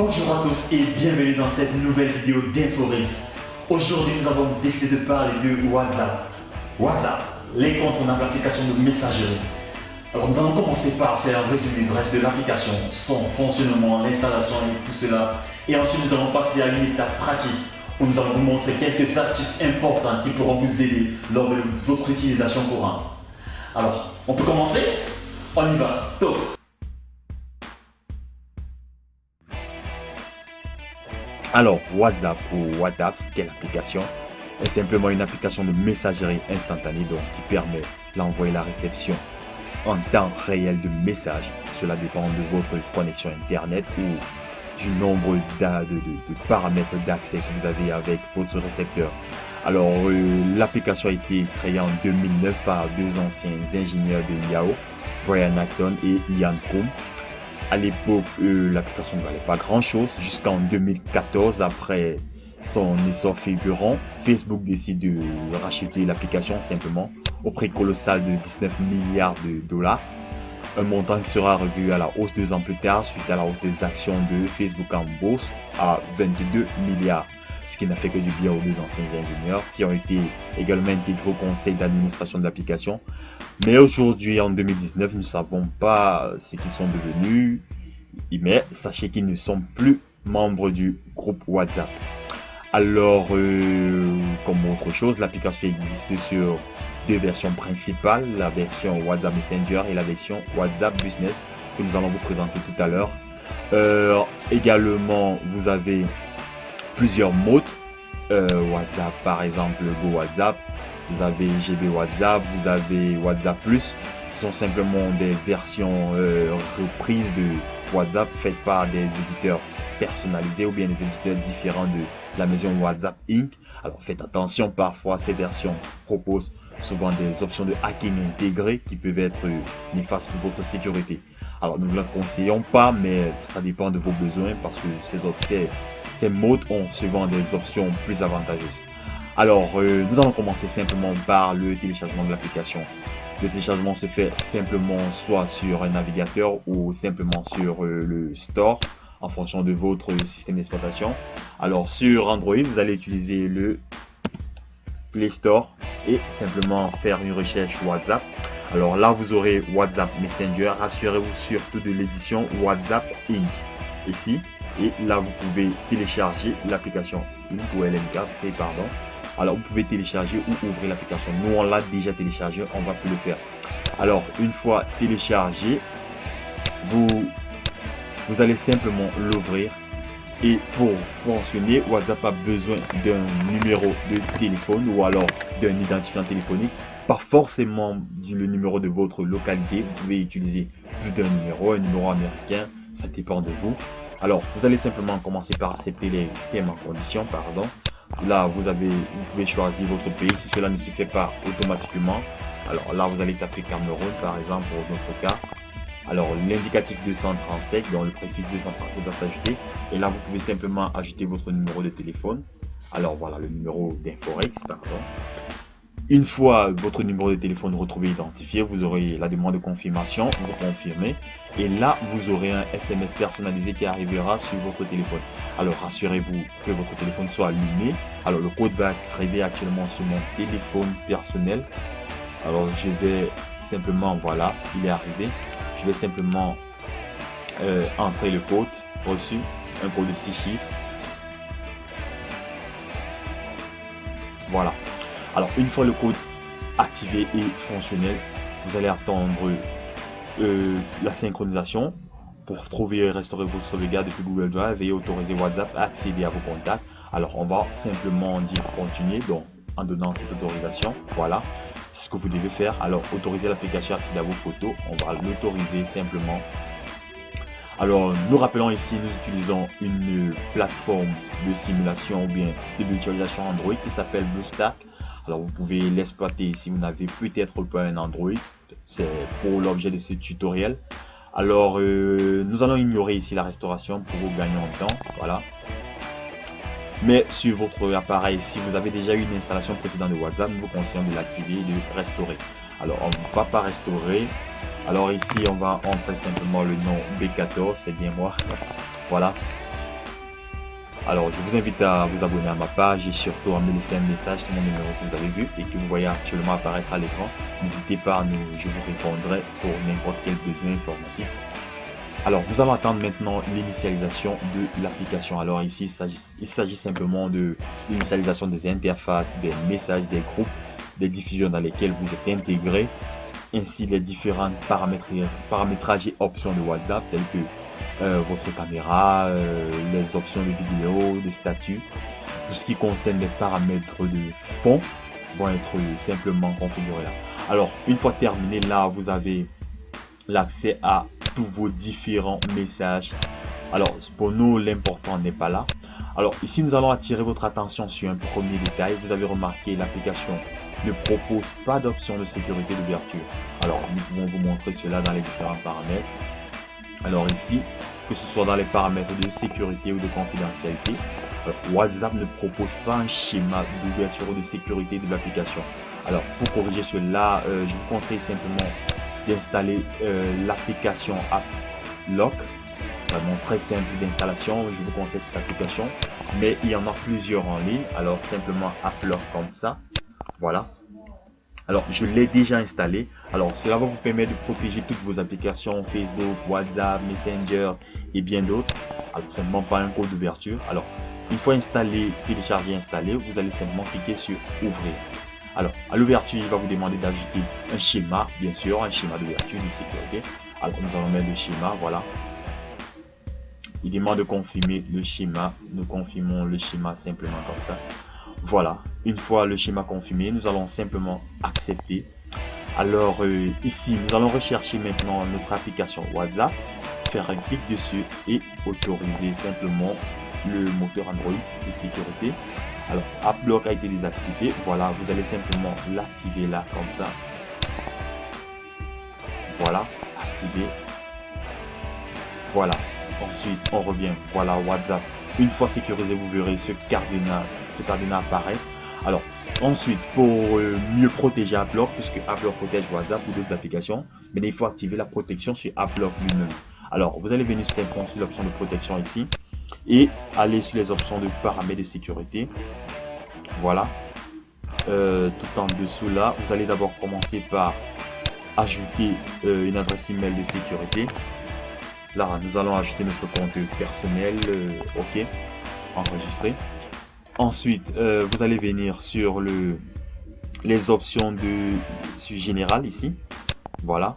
Bonjour à tous et bienvenue dans cette nouvelle vidéo d'Inforis. Aujourd'hui, nous avons décidé de parler de WhatsApp. WhatsApp, l'incontournable application de messagerie. Alors, nous allons commencer par faire un résumé bref de l'application, son fonctionnement, l'installation et tout cela. Et ensuite, nous allons passer à une étape pratique où nous allons vous montrer quelques astuces importantes qui pourront vous aider lors de votre utilisation courante. Alors, on peut commencer? On y va, top! Alors, WhatsApp ou WhatsApp, quelle application? Est simplement une application de messagerie instantanée donc, qui permet l'envoi et la réception en temps réel de messages. Cela dépend de votre connexion Internet ou du nombre de paramètres d'accès que vous avez avec votre récepteur. Alors, l'application a été créée en 2009 par deux anciens ingénieurs de Yahoo, Brian Acton et Ian Combs. À l'époque, l'application ne valait pas grand-chose jusqu'en 2014, après son essor fulgurant, Facebook décide de racheter l'application simplement au prix colossal de 19 milliards de dollars. Un montant qui sera revu à la hausse 2 ans plus tard suite à la hausse des actions de Facebook en bourse à 22 milliards. Ce qui n'a fait que du bien aux deux anciens ingénieurs qui ont été également intégrés au conseil d'administration de l'application. Mais aujourd'hui, en 2019, nous ne savons pas ce qu'ils sont devenus. Mais sachez qu'ils ne sont plus membres du groupe WhatsApp. Alors, comme autre chose, l'application existe sur deux versions principales, la version WhatsApp Messenger et la version WhatsApp Business que nous allons vous présenter tout à l'heure. Également, vous avez plusieurs modes. WhatsApp, par exemple, Go WhatsApp, vous avez GB WhatsApp, vous avez WhatsApp Plus, qui sont simplement des versions reprises de WhatsApp faites par des éditeurs personnalisés ou bien des éditeurs différents de la maison WhatsApp Inc. Alors faites attention, parfois ces versions proposent souvent des options de hacking intégrées qui peuvent être néfastes pour votre sécurité. Alors nous ne le conseillons pas, mais ça dépend de vos besoins parce que ces modes ont souvent des options plus avantageuses. Alors, nous allons commencer simplement par le téléchargement de l'application. Le téléchargement se fait simplement soit sur un navigateur ou simplement sur le store en fonction de votre système d'exploitation. Alors, sur Android, vous allez utiliser le Play Store et simplement faire une recherche WhatsApp. Alors là, vous aurez WhatsApp Messenger. Rassurez-vous surtout de l'édition WhatsApp Inc. Ici. Et là, vous pouvez télécharger l'application Inc ou LMK, pardon. Alors, vous pouvez télécharger ou ouvrir l'application. Nous, on l'a déjà téléchargé, on va plus le faire. Alors, une fois téléchargé, vous allez simplement l'ouvrir. Et pour fonctionner, WhatsApp a besoin d'un numéro de téléphone ou alors d'un identifiant téléphonique. Pas forcément le numéro de votre localité. Vous pouvez utiliser plus d'un numéro, un numéro américain. Ça dépend de vous. Alors, vous allez simplement commencer par accepter les termes en condition, pardon. Là, vous pouvez choisir votre pays si cela ne se fait pas automatiquement. Alors là, vous allez taper Cameroun, par exemple, pour notre cas. Alors, l'indicatif 237, donc le préfixe 237 va s'ajouter. Et là, vous pouvez simplement ajouter votre numéro de téléphone. Alors voilà, le numéro d'Inforex, pardon. Une fois votre numéro de téléphone retrouvé identifié, vous aurez la demande de confirmation, vous confirmez et là vous aurez un SMS personnalisé qui arrivera sur votre téléphone. Alors rassurez-vous que votre téléphone soit allumé. Alors le code va arriver actuellement sur mon téléphone personnel. Alors je vais simplement, voilà, il est arrivé. Je vais simplement entrer le code reçu, un code de 6 chiffres. Voilà. Alors, une fois le code activé et fonctionnel, vous allez attendre la synchronisation pour trouver et restaurer vos sauvegardes depuis Google Drive et autoriser WhatsApp à accéder à vos contacts. Alors, on va simplement dire continuer, donc en donnant cette autorisation. Voilà, c'est ce que vous devez faire. Alors, autoriser l'application à accéder à vos photos, on va l'autoriser simplement. Alors, nous rappelons ici, nous utilisons une plateforme de simulation ou bien de virtualisation Android qui s'appelle BlueStack. Alors, vous pouvez l'exploiter si vous n'avez peut-être pas un Android. C'est pour l'objet de ce tutoriel. Alors, nous allons ignorer ici la restauration pour vous gagner en temps. Voilà. Mais sur votre appareil, si vous avez déjà eu une installation précédente de WhatsApp, nous vous conseillons de l'activer et de restaurer. Alors, on ne va pas restaurer. Alors ici, on va entrer simplement le nom B14, c'est bien moi. Voilà. Alors je vous invite à vous abonner à ma page et surtout à me laisser un message sur mon numéro que vous avez vu et que vous voyez actuellement apparaître à l'écran. N'hésitez pas, je vous répondrai pour n'importe quel besoin informatique. Alors nous allons attendre maintenant l'initialisation de l'application. Alors ici il s'agit simplement de l'initialisation des interfaces, des messages, des groupes, des diffusions dans lesquelles vous êtes intégré, ainsi les différents paramétrages et options de WhatsApp tels que votre caméra, les options de vidéo, de statut. Tout ce qui concerne les paramètres de fond vont être simplement configurés là. Alors une fois terminé là, vous avez l'accès à tous vos différents messages. Alors pour nous l'important n'est pas là. Alors ici nous allons attirer votre attention sur un premier détail. Vous avez remarqué l'application ne propose pas d'option de sécurité d'ouverture. Alors nous pouvons vous montrer cela dans les différents paramètres. Alors ici, que ce soit dans les paramètres de sécurité ou de confidentialité, WhatsApp ne propose pas un schéma d'ouverture ou de sécurité de l'application. Alors pour corriger cela, je vous conseille simplement d'installer l'application AppLock. Vraiment très simple d'installation, je vous conseille cette application, mais il y en a plusieurs en ligne. Alors simplement AppLock comme ça, voilà. Alors je l'ai déjà installé. Alors cela va vous permettre de protéger toutes vos applications Facebook, WhatsApp, Messenger et bien d'autres. Alors simplement pas un code d'ouverture. Alors une fois installé, téléchargé, installé, vous allez simplement cliquer sur ouvrir. Alors à l'ouverture, il va vous demander d'ajouter un schéma, bien sûr, un schéma d'ouverture de sécurité. Alors nous allons mettre le schéma, voilà. Il demande de confirmer le schéma. Nous confirmons le schéma simplement comme ça. Voilà, une fois le schéma confirmé, nous allons simplement accepter. Alors ici, nous allons rechercher maintenant notre application WhatsApp, faire un clic dessus et autoriser simplement le moteur Android de sécurité. Alors, AppLock a été désactivé. Voilà, vous allez simplement l'activer là, comme ça. Voilà, activé. Voilà, ensuite on revient. Voilà, WhatsApp. Une fois sécurisé, vous verrez ce cadenas apparaître. Alors ensuite, pour mieux protéger AppLock, puisque AppLock protège WhatsApp ou d'autres applications, mais il faut activer la protection sur AppLock lui-même. Alors vous allez venir simplement sur l'option de protection ici et aller sur les options de paramètres de sécurité. Voilà, tout en dessous là, vous allez d'abord commencer par ajouter une adresse email de sécurité. Là, nous allons ajouter notre compte personnel, ok, enregistrer. Ensuite, vous allez venir sur les options de général ici. Voilà.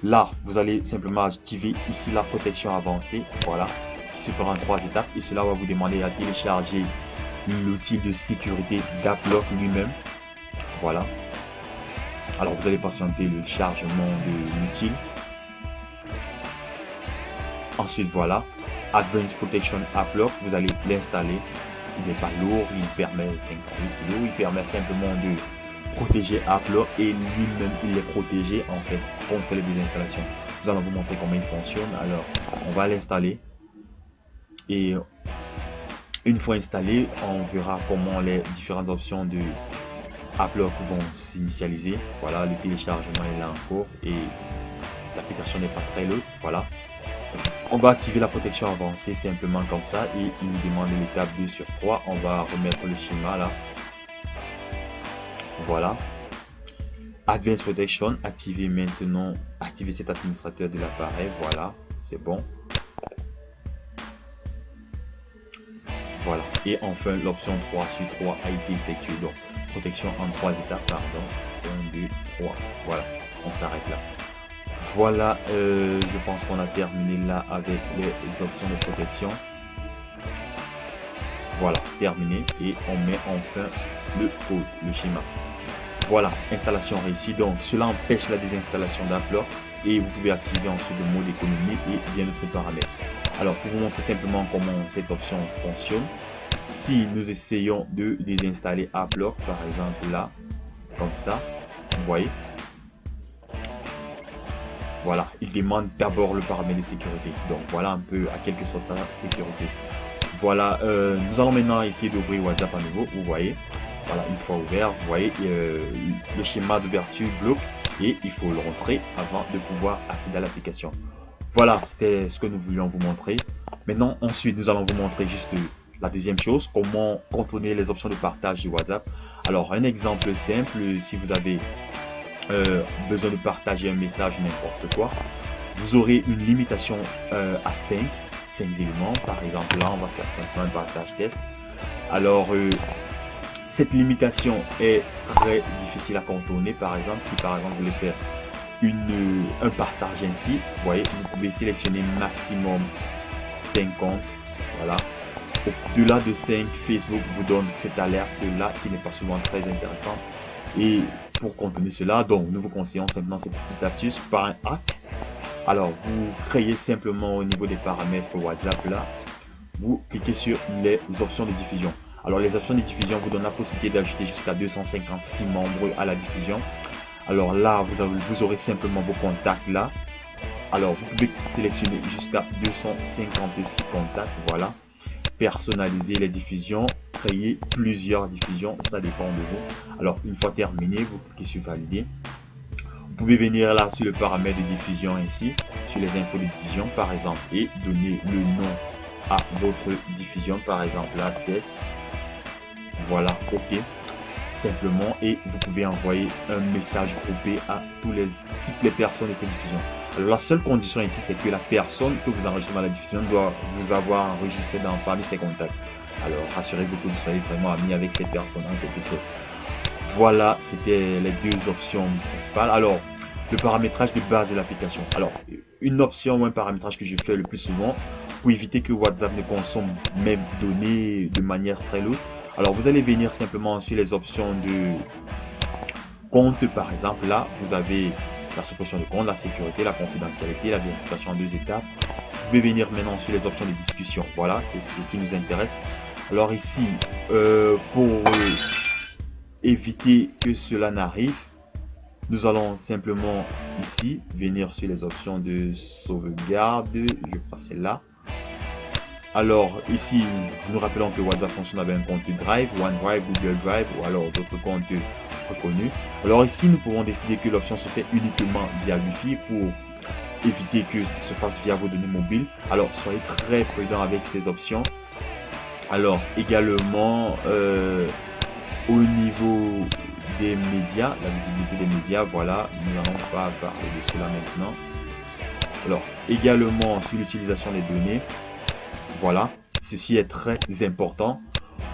Là, vous allez simplement activer ici la protection avancée. Voilà. Qui se fera en 3 étapes. Et cela va vous demander à télécharger l'outil de sécurité d'AppLock lui-même. Voilà. Alors, vous allez patienter le chargement de l'outil. Ensuite, voilà, Advanced Protection AppLock, vous allez l'installer. Il n'est pas lourd, il permet 58 kg, il permet simplement de protéger AppLock et lui-même il est protégé en fait contre les désinstallations. Nous allons vous montrer comment il fonctionne. Alors, on va l'installer et une fois installé, on verra comment les différentes options de AppLock vont s'initialiser. Voilà, le téléchargement est là encore et l'application n'est pas très lourde. Voilà. On va activer la protection avancée simplement comme ça et il nous demande l'étape 2 sur 3. On va remettre le schéma là. Voilà. Advanced Protection, activer maintenant. Activer cet administrateur de l'appareil. Voilà, c'est bon. Voilà. Et enfin, l'option 3 sur 3 a été effectuée. Donc, protection en 3 étapes, pardon. 1, 2, 3. Voilà, on s'arrête là. Voilà, je pense qu'on a terminé là avec les options de protection. Voilà, terminé. Et on met enfin le code, le schéma. Voilà, installation réussie. Donc, cela empêche la désinstallation d'AppLock. Et vous pouvez activer ensuite le mode économie et bien d'autres paramètres. Alors, pour vous montrer simplement comment cette option fonctionne. Si nous essayons de désinstaller AppLock, par exemple là, comme ça, vous voyez. Voilà, il demande d'abord le paramètre de sécurité. Donc voilà un peu à quelque sorte sa sécurité. Voilà, nous allons maintenant essayer d'ouvrir WhatsApp à nouveau. Vous voyez, voilà, une fois ouvert, vous voyez le schéma d'ouverture bloque et il faut le rentrer avant de pouvoir accéder à l'application. Voilà, c'était ce que nous voulions vous montrer. Maintenant, ensuite, nous allons vous montrer juste La deuxième chose, comment contourner les options de partage de WhatsApp. Alors, un exemple simple, si vous avez besoin de partager un message n'importe quoi, vous aurez une limitation à 5 éléments. Par exemple, là, on va faire simplement un partage test. Alors, cette limitation est très difficile à contourner. Par exemple, si par exemple vous voulez faire un partage ainsi, vous voyez, vous pouvez sélectionner maximum 50. Voilà. Au-delà de 5, Facebook vous donne cette alerte là qui n'est pas souvent très intéressante. Et pour contourner cela, donc nous vous conseillons simplement cette petite astuce par un hack. Alors vous créez simplement au niveau des paramètres WhatsApp là, vous cliquez sur les options de diffusion. Alors les options de diffusion vous donnent la possibilité d'ajouter jusqu'à 256 membres à la diffusion. Alors là vous aurez simplement vos contacts là. Alors vous pouvez sélectionner jusqu'à 256 contacts, voilà. Personnaliser les diffusions, créer plusieurs diffusions, ça dépend de vous. Alors une fois terminé, vous cliquez sur valider. Vous pouvez venir là sur le paramètre de diffusion ici, sur les infos de diffusion par exemple, et donner le nom à votre diffusion, par exemple là, test. Voilà, ok, simplement, et vous pouvez envoyer un message groupé à toutes les personnes de cette diffusion. Alors la seule condition ici, c'est que la personne que vous enregistrez dans la diffusion doit vous avoir enregistré parmi ses contacts. Alors rassurez-vous que vous soyez vraiment ami avec cette personne en quelque sorte. Voilà, c'était les deux options principales. Alors, le paramétrage de base de l'application. Alors, une option ou un paramétrage que je fais le plus souvent pour éviter que WhatsApp ne consomme mes données de manière très lourde. Alors, vous allez venir simplement sur les options de compte, par exemple. Là, vous avez la suppression de compte, la sécurité, la confidentialité, la vérification en 2 étapes. Vous pouvez venir maintenant sur les options de discussion. Voilà, c'est ce qui nous intéresse. Alors ici, pour éviter que cela n'arrive, nous allons simplement ici venir sur les options de sauvegarde. Je crois celle-là. Alors ici, nous rappelons que WhatsApp fonctionne avec un compte Drive, OneDrive, Google Drive ou alors d'autres comptes reconnus. Alors ici, nous pouvons décider que l'option se fait uniquement via Wi-Fi pour éviter que ça se fasse via vos données mobiles. Alors soyez très prudent avec ces options. Alors également au niveau des médias, la visibilité des médias, voilà, nous n'allons pas parler de cela maintenant. Alors également sur l'utilisation des données, voilà, ceci est très important.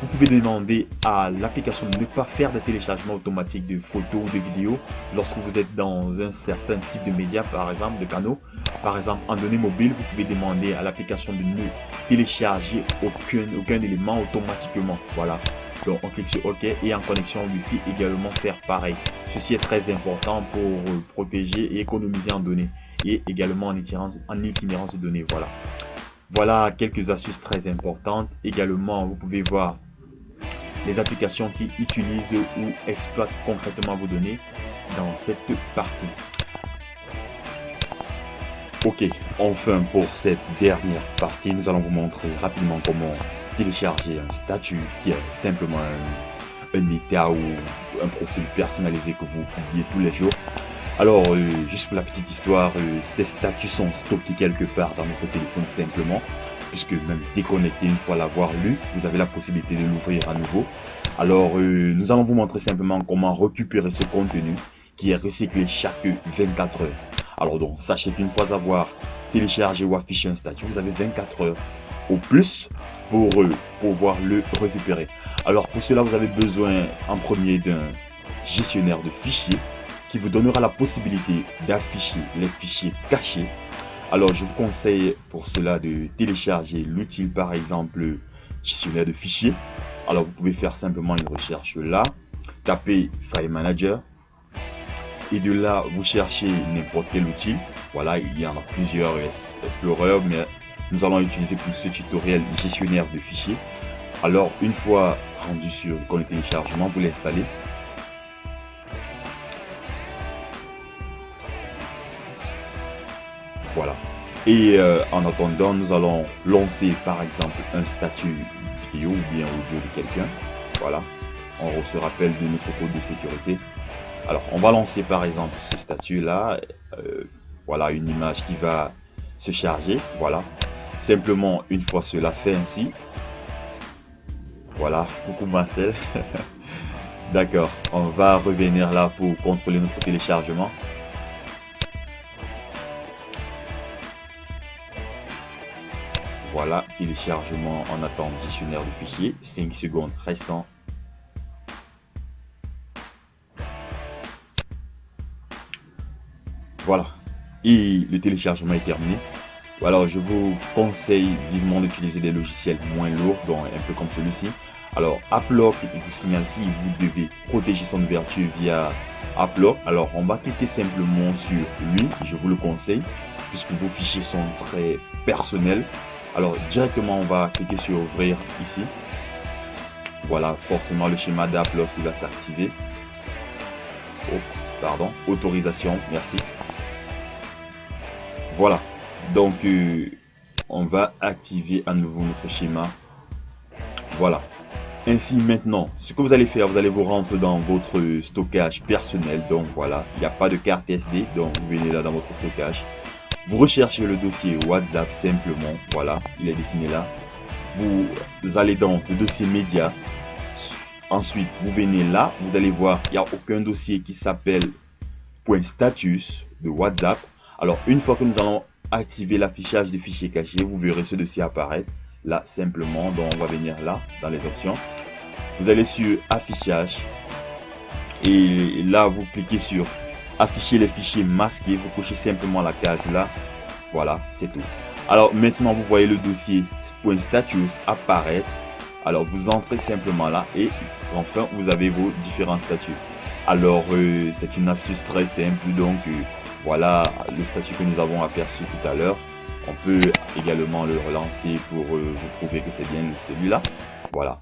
Vous pouvez demander à l'application de ne pas faire de téléchargement automatique de photos ou de vidéos lorsque vous êtes dans un certain type de médias, par exemple de canaux. Par exemple, en données mobiles, vous pouvez demander à l'application de ne télécharger aucun élément automatiquement. Voilà. Donc on clique sur OK et en connexion Wi-Fi également faire pareil. Ceci est très important pour protéger et économiser en données et également en itinérance de données. Voilà. Voilà quelques astuces très importantes. Également, vous pouvez voir les applications qui utilisent ou exploitent concrètement vos données dans cette partie. Ok, enfin pour cette dernière partie, nous allons vous montrer rapidement comment télécharger un statut qui est simplement un état ou un profil personnalisé que vous publiez tous les jours. Alors, juste pour la petite histoire, ces statuts sont stockés quelque part dans notre téléphone simplement, puisque même déconnecté une fois l'avoir lu, vous avez la possibilité de l'ouvrir à nouveau. Alors, nous allons vous montrer simplement comment récupérer ce contenu qui est recyclé chaque 24 heures. Alors donc, sachez qu'une fois avoir téléchargé ou affiché un statut, vous avez 24 heures au plus pour pouvoir le récupérer. Alors pour cela, vous avez besoin en premier d'un gestionnaire de fichiers qui vous donnera la possibilité d'afficher les fichiers cachés. Alors je vous conseille pour cela de télécharger l'outil par exemple gestionnaire de fichiers. Alors vous pouvez faire simplement une recherche là, taper File Manager et de là vous cherchez n'importe quel outil. Voilà, il y en a plusieurs Explorer, mais nous allons utiliser pour ce tutoriel gestionnaire de fichiers. Alors une fois rendu sur le téléchargement, vous l'installez. Voilà. Et en attendant, nous allons lancer par exemple un statut vidéo ou bien audio de quelqu'un. Voilà. On se rappelle de notre code de sécurité. Alors, on va lancer par exemple ce statut là. Voilà une image qui va se charger. Voilà. Simplement, une fois cela fait ainsi, Voilà, coucou Marcel. D'accord, on va revenir là pour contrôler notre téléchargement. Voilà, téléchargement en attente dictionnaire du fichier, 5 secondes restant. Voilà, et le téléchargement est terminé. Alors je vous conseille vivement d'utiliser des logiciels moins lourds, donc un peu comme celui-ci. Alors AppLock vous signale si vous devez protéger son ouverture via AppLock. Alors on va cliquer simplement sur lui, je vous le conseille, puisque vos fichiers sont très personnels. Alors directement on va cliquer sur ouvrir ici. Voilà, forcément le schéma d'AppLock qui va s'activer. Oups, pardon, autorisation, merci. Voilà, donc on va activer à nouveau notre schéma. Voilà. Ainsi maintenant, ce que vous allez faire, vous allez vous rendre dans votre stockage personnel. Donc voilà, il n'y a pas de carte SD, donc vous venez là dans votre stockage. Vous recherchez le dossier WhatsApp simplement, voilà, il est dessiné là. Vous allez dans le dossier média. Ensuite, vous venez là, vous allez voir, il n'y a aucun dossier qui s'appelle .status de WhatsApp. Alors, une fois que nous allons activer l'affichage des fichiers cachés, vous verrez ce dossier apparaître là simplement. Donc, on va venir là dans les options. Vous allez sur affichage et là, vous cliquez sur afficher les fichiers masqués. Vous cochez simplement la case là. Voilà, c'est tout. Alors, maintenant, vous voyez le dossier .status apparaître. Alors, vous entrez simplement là et enfin, vous avez vos différents statuts. Alors, c'est une astuce très simple. Donc, voilà le statut que nous avons aperçu tout à l'heure. On peut également le relancer pour vous prouver que c'est bien celui-là. Voilà.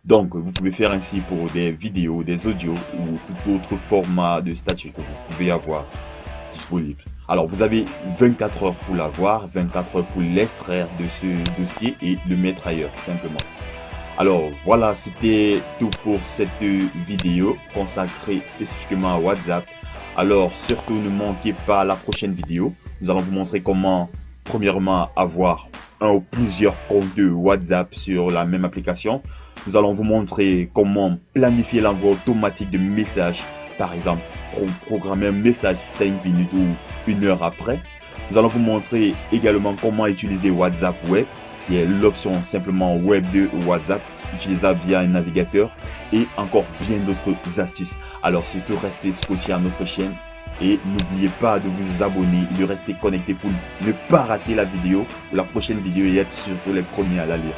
Donc, vous pouvez faire ainsi pour des vidéos, des audios ou tout autre format de statut que vous pouvez avoir disponible. Alors, vous avez 24 heures pour l'avoir, 24 heures pour l'extraire de ce dossier et le mettre ailleurs, simplement. Alors, voilà, c'était tout pour cette vidéo consacrée spécifiquement à WhatsApp. Alors, surtout, ne manquez pas la prochaine vidéo. Nous allons vous montrer comment, premièrement, avoir un ou plusieurs comptes de WhatsApp sur la même application. Nous allons vous montrer comment planifier l'envoi automatique de messages. Par exemple, programmer un message 5 minutes ou 1 heure après. Nous allons vous montrer également comment utiliser WhatsApp Web, qui est l'option simplement Web de WhatsApp, utilisable via un navigateur, et encore bien d'autres astuces. Alors surtout, restez scotché à notre chaîne et n'oubliez pas de vous abonner et de rester connecté pour ne pas rater la vidéo ou la prochaine vidéo et être surtout les premiers à la lire.